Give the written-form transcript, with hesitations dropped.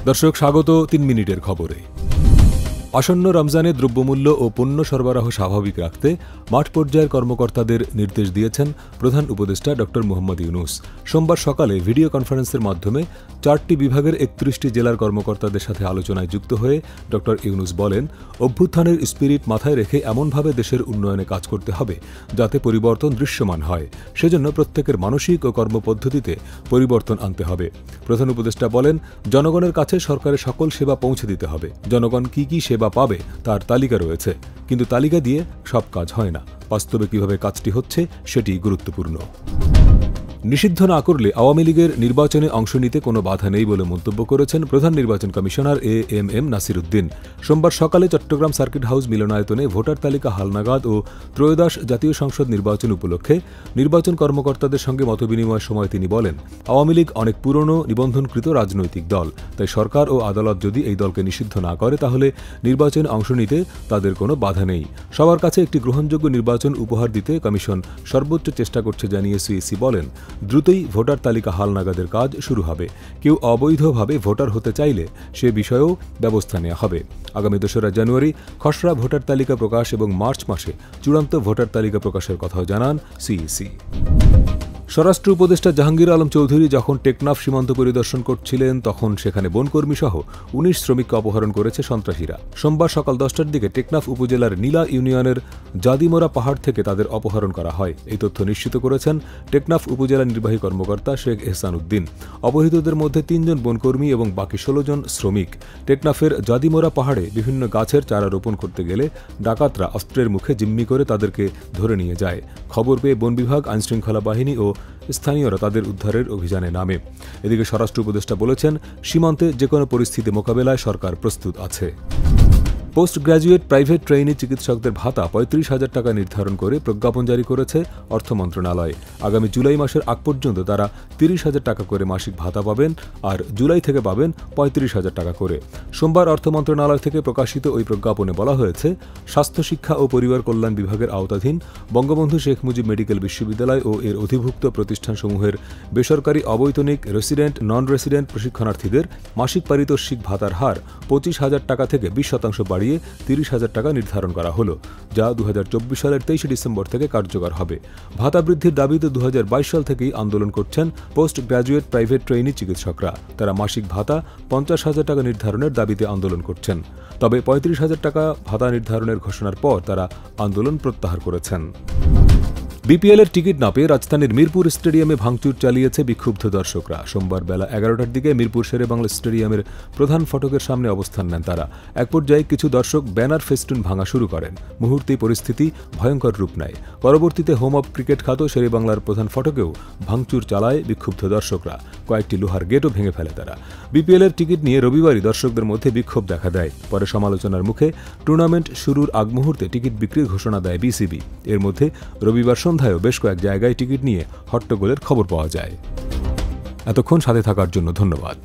দর্শক স্বাগত ৩ মিনিটের খবরে। আসন্ন রমজানে দ্রব্যমূল্য ও পণ্য সরবরাহ স্বাভাবিক রাখতে মাঠ পর্যায়ের কর্মকর্তাদের নির্দেশ দিয়েছেন প্রধান উপদেষ্টা ড মোহাম্মদ ইউনূস। সোমবার সকালে ভিডিও কনফারেন্সের মাধ্যমে ৪টি বিভাগের ৩১টি জেলার কর্মকর্তাদের সাথে আলোচনায় যুক্ত হয়ে ড ইউনূস বলেন, অভ্যুত্থানের স্পিরিট মাথায় রেখে এমনভাবে দেশের উন্নয়নে কাজ করতে হবে যাতে পরিবর্তন দৃশ্যমান হয়। সেজন্য প্রত্যেকের মানসিক ও কর্মপদ্ধতিতে পরিবর্তন আনতে হবে। প্রধান উপদেষ্টা বলেন, জনগণের কাছে সরকারের সকল সেবা পৌঁছে দিতে হবে। জনগণ কি কি সেবা পাবে তার তালিকা রয়েছে, কিন্তু তালিকা দিয়ে সব কাজ হয় না। বাস্তবে কিভাবে কাজটি হচ্ছে সেটি গুরুত্বপূর্ণ। নিষিদ্ধ না করলে আওয়ামী লীগের নির্বাচনে অংশ নিতে কোনো বাধা নেই বলে মন্তব্য করেছেন প্রধান নির্বাচন কমিশনার এএমএম নাসির উদ্দিন। সোমবার সকালে চট্টগ্রাম সার্কিট হাউস মিলনায়তনে ভোটার তালিকা হালনাগাদ ও ত্রয়োদশ জাতীয় সংসদ নির্বাচন উপলক্ষে নির্বাচন কর্মকর্তাদের সঙ্গে মতবিনিময়ের সময় তিনি বলেন, আওয়ামী লীগ অনেক পুরনো নিবন্ধনকৃত রাজনৈতিক দল, তাই সরকার ও আদালত যদি এই দলকে নিষিদ্ধ না করে তাহলে নির্বাচনে অংশ নিতে তাদের কোনো বাধা নেই। সবার কাছে একটি গ্রহণযোগ্য নির্বাচন উপহার দিতে কমিশন সর্বোচ্চ চেষ্টা করছে জানিয়ে সিইসি বলেন, দ্রুতই ভোটার তালিকা হালনাগাদের কাজ শুরু হবে। কেউ অবৈধভাবে ভোটার হতে চাইলে সে বিষয়েও ব্যবস্থা নেওয়া হবে। আগামী ২রা জানুয়ারি খসড়া ভোটার তালিকা প্রকাশ এবং মার্চ মাসে চূড়ান্ত ভোটার তালিকা প্রকাশের কথাও জানান সিইসি। স্বরাষ্ট্র উপদেষ্টা জাহাঙ্গীর আলম চৌধুরী যখন টেকনাফ সীমান্ত পরিদর্শন করছিলেন তখন সেখানে বনকর্মীসহ ১৯ শ্রমিককে অপহরণ করেছে সন্ত্রাসীরা। সোমবার সকাল ১০টার দিকে টেকনাফ উপজেলার নীলা ইউনিয়নের জাদিমোরা পাহাড় থেকে তাদের অপহরণ করা হয়। এই তথ্য নিশ্চিত করেছেন টেকনাফ উপজেলা নির্বাহী কর্মকর্তা শেখ এহসান উদ্দিন। অপহৃতদের মধ্যে ৩ জন বনকর্মী এবং বাকি ১৬ জন শ্রমিক। টেকনাফের জাদিমোরা পাহাড়ে বিভিন্ন গাছের চারা রোপণ করতে গেলে ডাকাতরা অস্ত্রের মুখে জিম্মি করে তাদেরকে ধরে নিয়ে যায়। খবর পেয়ে বন বিভাগ, আইনশৃঙ্খলা বাহিনী ও স্থানীয়রা তাদের উদ্ধারের অভিযানে নামে। এদিকে স্বরাষ্ট্র উপদেষ্টা বলেছেন, সীমান্তে যেকোনো পরিস্থিতি মোকাবেলায় সরকার প্রস্তুত আছে। পোস্ট গ্র্যাজুয়েট প্রাইভেট ট্রেইনি চিকিৎসকদের ভাতা ৩৫,০০০ টাকা নির্ধারণ করে প্রজ্ঞাপন জারি করেছে অর্থ মন্ত্রণালয়। আগামী জুলাই মাসের আগ পর্যন্ত তারা ৩০,০০০ টাকা করে মাসিক ভাতা পাবেন, আর জুলাই থেকে পাবেন ৩৫,০০০ টাকা করে। সোমবার অর্থ মন্ত্রণালয় থেকে প্রকাশিত ওই প্রজ্ঞাপনে বলা হয়েছে, স্বাস্থ্য শিক্ষা ও পরিবার কল্যাণ বিভাগের আওতাধীন বঙ্গবন্ধু শেখ মুজিব মেডিকেল বিশ্ববিদ্যালয় ও এর অধিভুক্ত প্রতিষ্ঠানসমূহের বেসরকারি অবৈতনিক রেসিডেন্ট, নন রেসিডেন্ট প্রশিক্ষণার্থীদের মাসিক পারিতোষিক ভাতার হার ২৫,০০০ টাকা থেকে ২০% বাড়িয়ে ৩০,০০০ টাকা নির্ধারণ করা হলো, যা ২০২৪ সালের ২৩ ডিসেম্বর থেকে কার্যকর হবে। ভাতা বৃদ্ধির দাবিতে ২০২২ সাল থেকেই আন্দোলন করছেন পোস্ট গ্র্যাজুয়েট প্রাইভেট ট্রেইনি চিকিৎসকরা। তারা মাসিক ভাতা ৫০,০০০ টাকা নির্ধারণের দাবিতে আন্দোলন করছেন। তবে ৩৫,০০০ টাকা ভাতা নির্ধারণের ঘোষণার পর তারা আন্দোলন প্রত্যাহার করেছেন। বিপিএলের টিকিট না পেয়ে রাজধানীর মিরপুর স্টেডিয়ামে ভাঙচুর চালিয়েছে বিক্ষুব্ধ দর্শকরা। সোমবার বেলা ১১টার দিকে মিরপুর শেরেবাংলা স্টেডিয়ামের প্রধান ফটকের সামনে অবস্থান নেন তারা। এক পর্যায়ে কিছু দর্শক ব্যানার ফেস্টুন ভাঙা শুরু করেন। মুহূর্তেই পরিস্থিতি ভয়ঙ্কর রূপ নেয়। পরবর্তীতে হোম অব ক্রিকেট খ্যাত শেরেবাংলার প্রধান ফটকেও ভাঙচুর চালায় বিক্ষুব্ধ দর্শকরা। কয়েকটি লোহার গেটও ভেঙে ফেলে তারা। বিপিএলের টিকিট নিয়ে রবিবারই দর্শকদের মধ্যে বিক্ষোভ দেখা দেয়। পরে সমালোচনার মুখে টুর্নামেন্ট শুরুর আগ মুহূর্তে টিকিট বিক্রির ঘোষণা দেয় বিসিবি। এর মধ্যে রবিবার সন্ধ্যায়ও বেশ কয়েক জায়গায় টিকিট নিয়ে হট্টগোলের খবর পাওয়া যায়। এতক্ষণ সাথে থাকার জন্য ধন্যবাদ।